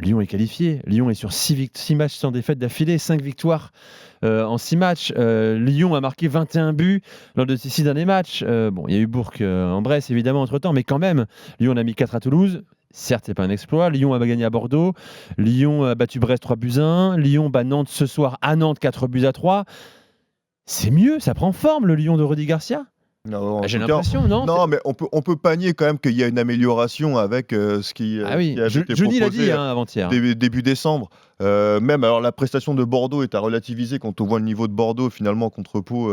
Lyon est qualifié. Lyon est sur 6 matchs sans défaite d'affilée, 5 victoires en 6 matchs. Lyon a marqué 21 buts lors de ces 6 derniers matchs. Bon, il y a eu Bourg en Bresse, évidemment, entre-temps, mais quand même, Lyon en a mis 4 à Toulouse. Certes, c'est pas un exploit. Lyon a gagné à Bordeaux. Lyon a battu Brest 3-1. Lyon bat Nantes ce soir à Nantes 4-3. C'est mieux, ça prend forme, le Lyon de Rudy Garcia. Non, J'ai l'impression, non? Non, mais on peut pas nier quand même qu'il y a une amélioration avec ce qui avait été Johnny l'a proposé dit avant-hier. début décembre. Même alors la prestation de Bordeaux est à relativiser quand on voit le niveau de Bordeaux finalement contre Pau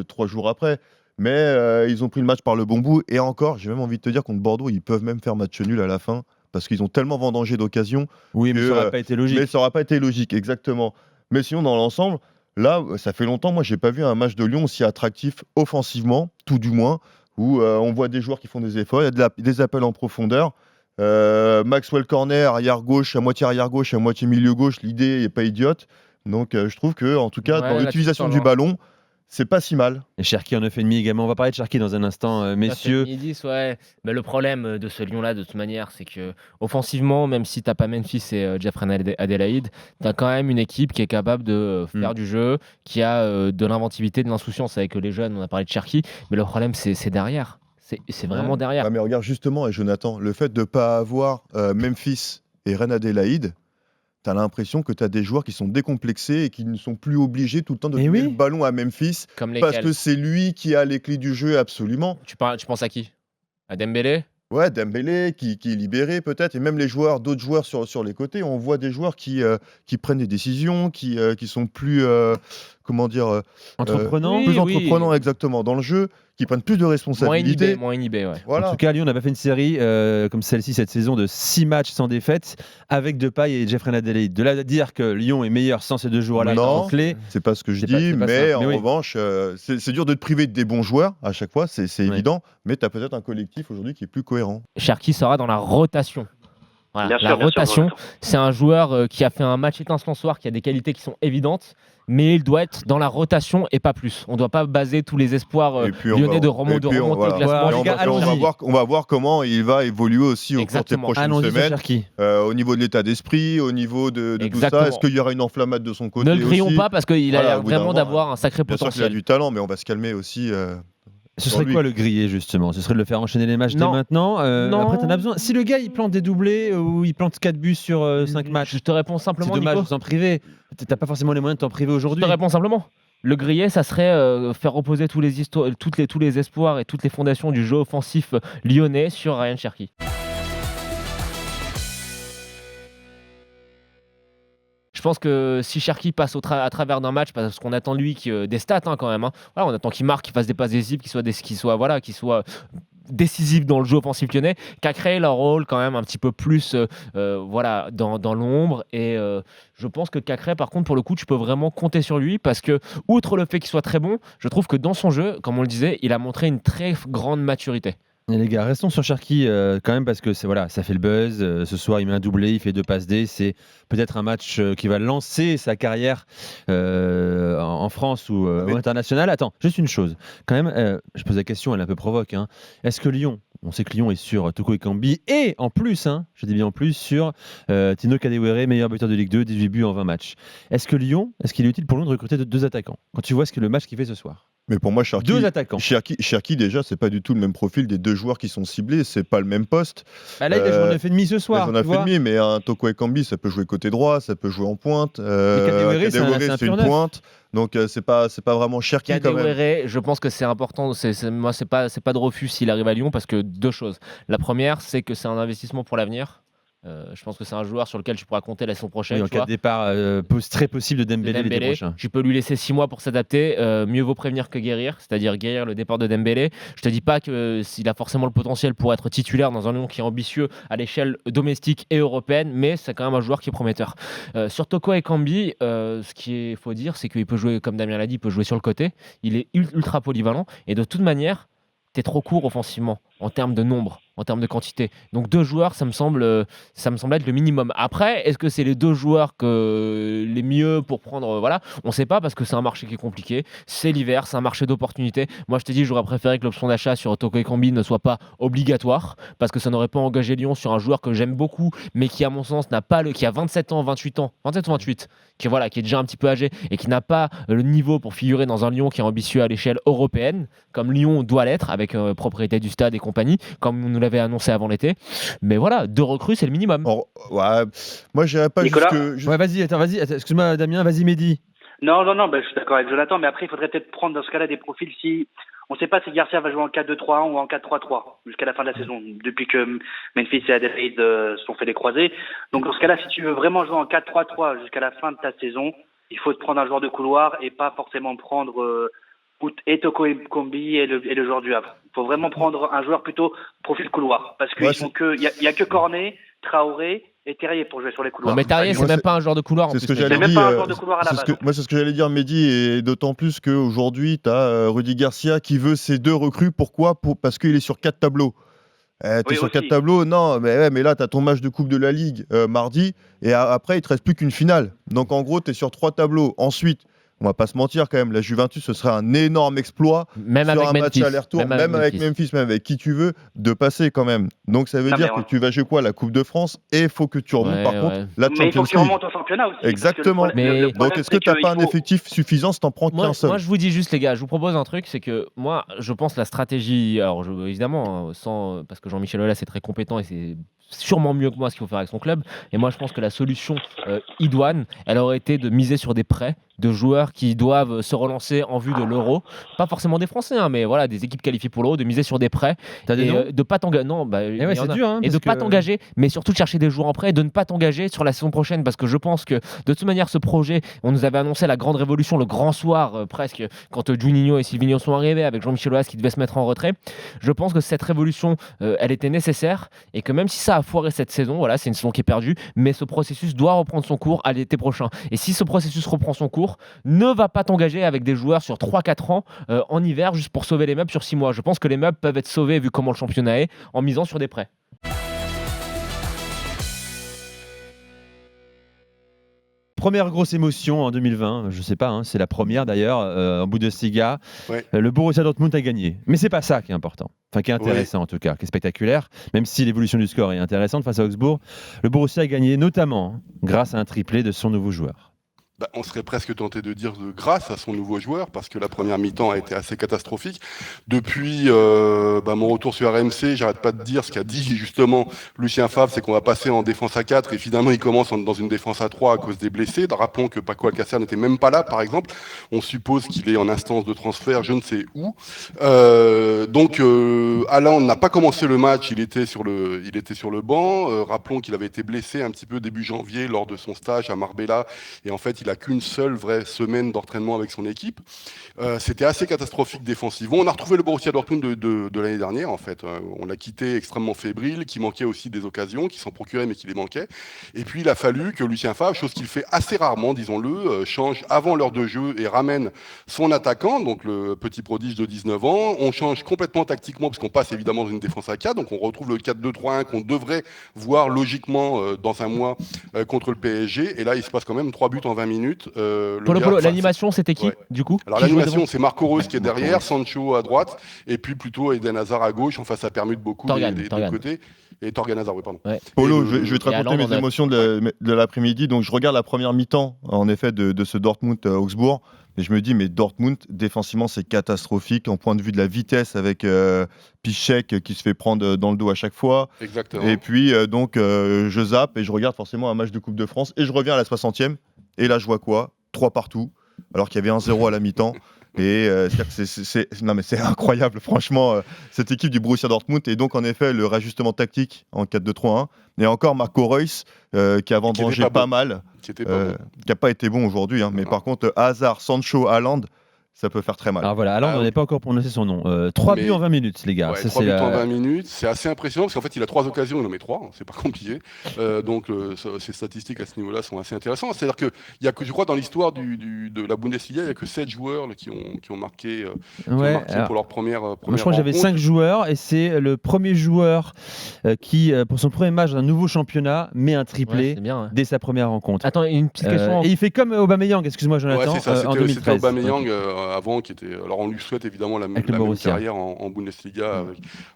3 jours après. Mais ils ont pris le match par le bon bout. Et encore, j'ai même envie de te dire contre Bordeaux, ils peuvent même faire match nul à la fin parce qu'ils ont tellement vendangé d'occasions. Oui, mais ça n'aurait pas été logique. Mais ça n'aurait pas été logique, exactement. Mais sinon, dans l'ensemble, là, ça fait longtemps, moi, j'ai pas vu un match de Lyon aussi attractif offensivement, tout du moins, où on voit des joueurs qui font des efforts, il y a des appels en profondeur. Maxwell Corner, arrière-gauche, à moitié milieu gauche, l'idée n'est pas idiote. Donc, je trouve que, en tout cas, dans l'utilisation du ballon, c'est pas si mal. Et Cherki en 9,5 également. On va parler de Cherki dans un instant, messieurs. 10, ouais. Mais le problème de ce Lyon-là, de toute manière, c'est que offensivement, même si t'as pas Memphis et Jeffrey Adélaïde, t'as quand même une équipe qui est capable de faire du jeu, qui a de l'inventivité, de l'insouciance avec les jeunes. On a parlé de Cherki, mais le problème, c'est derrière. C'est vraiment derrière. Ah, mais regarde justement, et Jonathan, le fait de ne pas avoir Memphis et Reine Adélaïde, tu as l'impression que tu as des joueurs qui sont décomplexés et qui ne sont plus obligés tout le temps de donner le ballon à Memphis parce que c'est lui qui a les clés du jeu absolument. Tu penses à qui? À Dembélé? Ouais, Dembélé qui est libéré peut-être, et même d'autres joueurs sur les côtés. On voit des joueurs qui prennent des décisions, qui sont plus entreprenants exactement dans le jeu, qui prennent plus de responsabilités. Moins inhibé, ouais. Voilà. En tout cas, Lyon n'a pas fait une série comme celle-ci cette saison de 6 matchs sans défaite avec Depay et Jeffrey Adélaïde. De là à dire que Lyon est meilleur sans ces deux joueurs-là, non, c'est pas ce que je dis, mais en revanche, c'est dur de te priver de des bons joueurs à chaque fois, c'est évident, mais tu as peut-être un collectif aujourd'hui qui est plus cohérent. Cherki sera dans la rotation. Voilà. La rotation, c'est un joueur qui a fait un match étincelant ce soir, qui a des qualités qui sont évidentes, mais il doit être dans la rotation et pas plus. On ne doit pas baser tous les espoirs lyonnais de remonter le classement. On va voir comment il va évoluer aussi au cours des prochaines semaines. Au niveau de l'état d'esprit, au niveau de tout ça. Est-ce qu'il y aura une enflammade de son côté? Ne le grillons pas parce qu'il a l'air vraiment d'avoir un sacré potentiel. Bien sûr qu'il a du talent, mais on va se calmer aussi. Ce serait quoi le griller justement? Ce serait de le faire enchaîner les matchs dès maintenant. Après, t'en as besoin. Si le gars il plante des doublés ou il plante 4 buts sur 5 matchs, je te réponds simplement. C'est dommage Nico. de s'en priver. T'as pas forcément les moyens de t'en priver aujourd'hui. Je te réponds simplement. Le griller, ça serait faire reposer tous les espoirs et toutes les fondations du jeu offensif lyonnais sur Ryan Cherki. Je pense que si Cherki passe à travers d'un match, parce qu'on attend de lui des stats quand même. Voilà, on attend qu'il marque, qu'il fasse des passes décisives, qu'il soit décisif dans le jeu offensif lyonnais, qu'a créé leur rôle quand même un petit peu plus dans l'ombre. Et je pense que Cacré, par contre, pour le coup, tu peux vraiment compter sur lui parce que, outre le fait qu'il soit très bon, je trouve que dans son jeu, comme on le disait, il a montré une très grande maturité. Et les gars, restons sur Cherki quand même parce que ça fait le buzz. Ce soir, il met un doublé, il fait 2 passes D. C'est peut-être un match qui va lancer sa carrière en France ou international. Attends, juste une chose. Quand même, je pose la question, elle est un peu provoque. Est-ce que Lyon, on sait que Lyon est sur Toko Ekambi et en plus, je dis bien en plus, sur Tino Kadewere, meilleur buteur de Ligue 2, 18 buts en 20 matchs. Est-ce qu'il est utile pour Lyon de recruter 2 attaquants quand tu vois le match qu'il fait ce soir? Mais pour moi, Cherki, 2 attaquants. Cherki, déjà, c'est pas du tout le même profil des 2 joueurs qui sont ciblés. C'est pas le même poste. Là, il a joué en 9,5 ce soir. Il a fait demi, mais un Toko Ekambi, ça peut jouer côté droit, ça peut jouer en pointe. Kadewere, c'est une pointe. Donc, c'est pas vraiment Cherki quand même. Kadewere, je pense que c'est important. Moi, c'est pas de refus s'il arrive à Lyon parce que 2 choses. La première, c'est que c'est un investissement pour l'avenir. Je pense que c'est un joueur sur lequel tu pourras compter la saison prochaine. En cas de départ très possible de Dembélé l'été prochain. Tu peux lui laisser 6 mois pour s'adapter. Mieux vaut prévenir que guérir, c'est-à-dire guérir le départ de Dembélé. Je te dis pas qu'il a forcément le potentiel pour être titulaire dans un Lyon qui est ambitieux à l'échelle domestique et européenne, mais c'est quand même un joueur qui est prometteur. Sur Toko Ekambi, ce qu'il faut dire, c'est qu'il peut jouer, comme Damien l'a dit, il peut jouer sur le côté. Il est ultra polyvalent et de toute manière, t'es trop court offensivement en termes de nombre. en termes de quantité. Donc 2 joueurs, ça me semble être le minimum. Après, est-ce que c'est les 2 joueurs les mieux pour prendre voilà, on ne sait pas parce que c'est un marché qui est compliqué. C'est l'hiver, c'est un marché d'opportunités. Moi, je te dis, j'aurais préféré que l'option d'achat sur Toko Ekambi ne soit pas obligatoire parce que ça n'aurait pas engagé Lyon sur un joueur que j'aime beaucoup, mais qui, à mon sens, qui a 27 ans, 28 ans, 27 ou 28, qui est déjà un petit peu âgé et qui n'a pas le niveau pour figurer dans un Lyon qui est ambitieux à l'échelle européenne, comme Lyon doit l'être, avec propriété du stade et compagnie, comme on nous l'avait annoncé avant l'été. Mais voilà, 2 recrues, c'est le minimum. Ouais, moi, j'irais pas Nicolas jusque. Ouais, vas-y, excuse-moi Damien, vas-y Mehdi. Non, je suis d'accord avec Jonathan, mais après, il faudrait peut-être prendre dans ce cas-là des profils si. On ne sait pas si Garcia va jouer en 4-2-3-1 ou en 4-3-3 jusqu'à la fin de la saison, depuis que Memphis et Adelaide se sont fait les croisés. Donc dans ce cas-là, si tu veux vraiment jouer en 4-3-3 jusqu'à la fin de ta saison, il faut te prendre un joueur de couloir et pas forcément prendre et Toko Ekambi et le joueur du Havre. Il faut vraiment prendre un joueur plutôt profil couloir, parce qu'il y a que Cornet, Traoré et Terrier pour jouer sur les couloirs. Non, mais Terrier, c'est même pas un joueur de couloir. C'est ce que C'est j'allais même dire. pas un joueur de couloir à la base. Moi, c'est ce que j'allais dire, Mehdi, et d'autant plus qu'aujourd'hui, tu as Rudy Garcia qui veut ces 2 recrues. Pourquoi ? Parce qu'il est sur 4 tableaux. T'es sur 4 tableaux, non, mais là, tu as ton match de Coupe de la Ligue mardi, et après, il te reste plus qu'une finale. Donc, en gros, tu es sur 3 tableaux. Ensuite, on va pas se mentir quand même, la Juventus, ce serait un énorme exploit même sur avec un Memphis, match aller-retour, même avec Memphis, même avec qui tu veux, de passer quand même. Donc ça veut dire que tu vas jouer quoi ? La Coupe de France, et il faut que tu remontes par contre la Champions League. Mais il faut que tu remontes au championnat aussi. Exactement. Donc est-ce que tu n'as pas un effectif suffisant si tu n'en prends qu'un seul ? Moi, je vous dis juste, les gars, je vous propose un truc, c'est que moi, je pense la stratégie, alors évidemment, parce que Jean-Michel Aulas est très compétent et c'est sûrement mieux que moi ce qu'il faut faire avec son club. Et moi, je pense que la solution idoine, elle aurait été de miser sur des prêts de joueurs qui doivent se relancer en vue de l'Euro. Pas forcément des Français, mais voilà, des équipes qualifiées pour l'Euro, de miser sur des prêts. T'as des noms ? De pas t'engager. Non, c'est dur. et de pas t'engager, mais surtout de chercher des joueurs en prêt et de ne pas t'engager sur la saison prochaine, parce que je pense que de toute manière, ce projet, on nous avait annoncé la grande révolution, le grand soir presque, quand Juninho et Silvinho sont arrivés avec Jean-Michel Aulas qui devait se mettre en retrait. Je pense que cette révolution, elle était nécessaire et que même si ça a foiré cette saison, voilà, c'est une saison qui est perdue, mais ce processus doit reprendre son cours à l'été prochain. Et si ce processus reprend son cours, ne va pas t'engager avec des joueurs sur 3-4 ans en hiver juste pour sauver les meubles sur 6 mois. Je pense que les meubles peuvent être sauvés vu comment le championnat est en misant sur des prêts. Première grosse émotion en 2020, je sais pas, c'est la première d'ailleurs, en Bundesliga. Ouais. Le Borussia Dortmund a gagné. Mais c'est pas ça qui est important, enfin qui est intéressant en tout cas, qui est spectaculaire, même si l'évolution du score est intéressante face à Augsbourg. Le Borussia a gagné notamment grâce à un triplé de son nouveau joueur. On serait presque tenté de dire grâce à son nouveau joueur, parce que la première mi-temps a été assez catastrophique. Depuis mon retour sur RMC, j'arrête pas de dire ce qu'a dit justement Lucien Favre, c'est qu'on va passer en défense à 4 et finalement il commence dans une défense à 3 à cause des blessés. Rappelons que Paco Alcácer n'était même pas là, par exemple. On suppose qu'il est en instance de transfert, je ne sais où. Haaland n'a pas commencé le match, il était sur le banc. Rappelons qu'il avait été blessé un petit peu début janvier lors de son stage à Marbella, et en fait il a qu'une seule vraie semaine d'entraînement avec son équipe. C'était assez catastrophique défensivement. On a retrouvé le Borussia Dortmund de l'année dernière, en fait. On l'a quitté extrêmement fébrile, qui manquait aussi des occasions, qui s'en procurait mais qui les manquait. Et puis il a fallu que Lucien Favre, chose qu'il fait assez rarement, disons-le, change avant l'heure de jeu et ramène son attaquant, donc le petit prodige de 19 ans. On change complètement tactiquement, parce qu'on passe évidemment dans une défense à 4, donc on retrouve le 4-2-3-1 qu'on devrait voir logiquement dans un mois contre le PSG. Et là, il se passe quand même 3 buts en 20 minutes. Polo, l'animation, c'était qui, du coup? Alors l'animation, c'est Marco Reus qui est derrière, Sancho à droite, et puis plutôt Eden Hazard à gauche. Enfin, ça permute beaucoup des côtés. Et Torgan Hazard, oui, pardon. Ouais. Polo, je vais te raconter mes émotions de l'après-midi. Donc, je regarde la première mi-temps, en effet, de ce Dortmund-Augsbourg. Et je me dis, mais Dortmund, défensivement, c'est catastrophique. En point de vue de la vitesse, avec Piszczek qui se fait prendre dans le dos à chaque fois. Exactement. Et puis, je zappe et je regarde forcément un match de Coupe de France. Et je reviens à la 60e. Et là, je vois quoi ? 3 partout, alors qu'il y avait 1-0 à la mi-temps. Et c'est incroyable, franchement, cette équipe du Borussia Dortmund. Et donc, en effet, le réajustement tactique en 4-2-3-1. Et encore Marco Reus, qui a vendangé pas mal, qui n'a pas été bon aujourd'hui. Mais par contre, Hazard, Sancho, Haaland, ça peut faire très mal. Alors voilà, Haaland, on n'est pas encore prononcé son nom. 3 buts en 20 minutes, les gars. Ouais, Ça, 3 c'est buts en 20 minutes, c'est assez impressionnant parce qu'en fait il a 3 occasions, il en met 3, c'est pas compliqué. Donc ces statistiques à ce niveau-là sont assez intéressantes. C'est-à-dire qu'il y a que, je crois, dans l'histoire de la Bundesliga, il n'y a que 7 joueurs là, qui ont marqué, alors, pour leur première moi, je crois que j'avais rencontre. 5 joueurs et c'est le premier joueur qui, pour son premier match d'un nouveau championnat, met un Ouais, triplé c'est bien. Ouais. dès sa première rencontre. Attends, une petite question. Et il fait comme Aubameyang, excuse-moi Ouais, Jonathan, c'est ça, en c'était 2013. Aubameyang avant qui était. Alors on lui souhaite évidemment la Avec le même Borussia. carrière en Bundesliga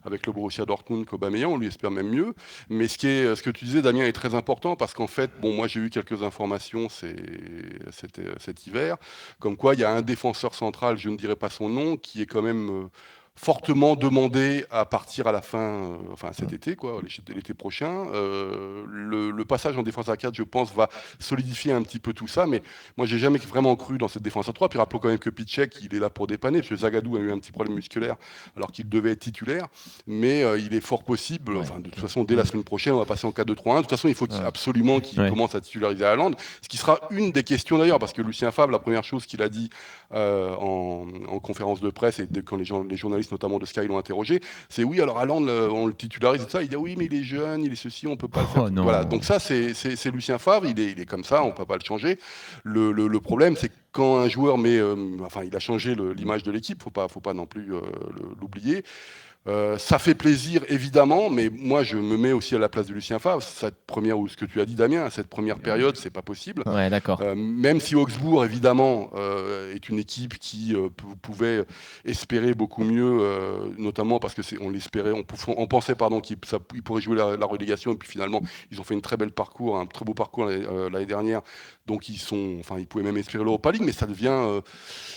avec le Borussia Dortmund qu'Aubameyang, on lui espère même mieux. Mais ce que tu disais, Damien, est très important parce qu'en fait, bon, moi j'ai eu quelques informations cet hiver, comme quoi il y a un défenseur central, je ne dirais pas son nom, qui est quand même fortement demandé à partir à la fin, enfin cet été, quoi, l'été prochain. Le passage en défense à 4, je pense, va solidifier un petit peu tout ça, mais moi j'ai jamais vraiment cru dans cette défense à 3. Puis rappelons quand même que Piszczek, il est là pour dépanner, parce que Zagadou a eu un petit problème musculaire alors qu'il devait être titulaire, mais il est fort possible, enfin, de toute façon dès la semaine prochaine on va passer en 4-2-3-1. De toute façon il faut absolument qu'il commence à titulariser Haaland, ce qui sera une des questions d'ailleurs, parce que Lucien Favre, la première chose qu'il a dit en conférence de presse, et quand les journalistes notamment de Sky l'ont interrogé, c'est oui, alors Haaland, on le titularise et tout ça, il dit oui mais il est jeune, il est ceci, on peut pas le faire. Non. Voilà, donc ça c'est Lucien Favre, il est comme ça, on peut pas le changer. Le problème, c'est que quand un joueur enfin il a changé l'image de l'équipe, faut pas non plus l'oublier. Ça fait plaisir évidemment, mais moi je me mets aussi à la place de Lucien Favre. Cette première, ou ce que tu as dit Damien, cette première période, c'est pas possible. Ouais, d'accord. Même si Augsbourg évidemment est une équipe qui pouvait espérer beaucoup mieux, notamment parce que on l'espérait, on pensait qu'ils pourraient jouer la relégation, et puis finalement ils ont fait un très beau parcours l'année dernière. Donc ils pouvaient même espérer l'Europa League, mais ça devient,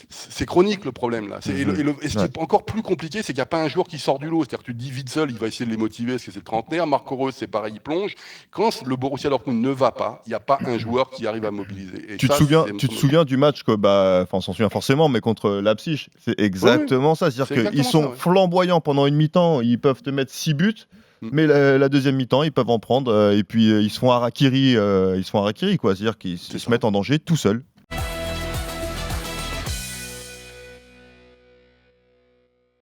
c'est chronique le problème là. Et ce qui est encore plus compliqué, c'est qu'il n'y a pas un joueur qui sort du lot. C'est-à-dire que tu te dis Witsel, il va essayer de les motiver parce que c'est le trentenaire. Marco Reus, c'est pareil, il plonge. Quand le Borussia Dortmund ne va pas, il n'y a pas un joueur qui arrive à mobiliser. Et Tu te souviens du match on s'en souvient forcément, mais contre Leipzig, c'est exactement ça. C'est-à-dire qu'ils sont flamboyants pendant une mi-temps, ils peuvent te mettre 6 buts. Mais la deuxième mi-temps, ils peuvent en prendre et puis ils se font harakiri, quoi. C'est-à-dire qu'ils se mettent en danger tout seuls.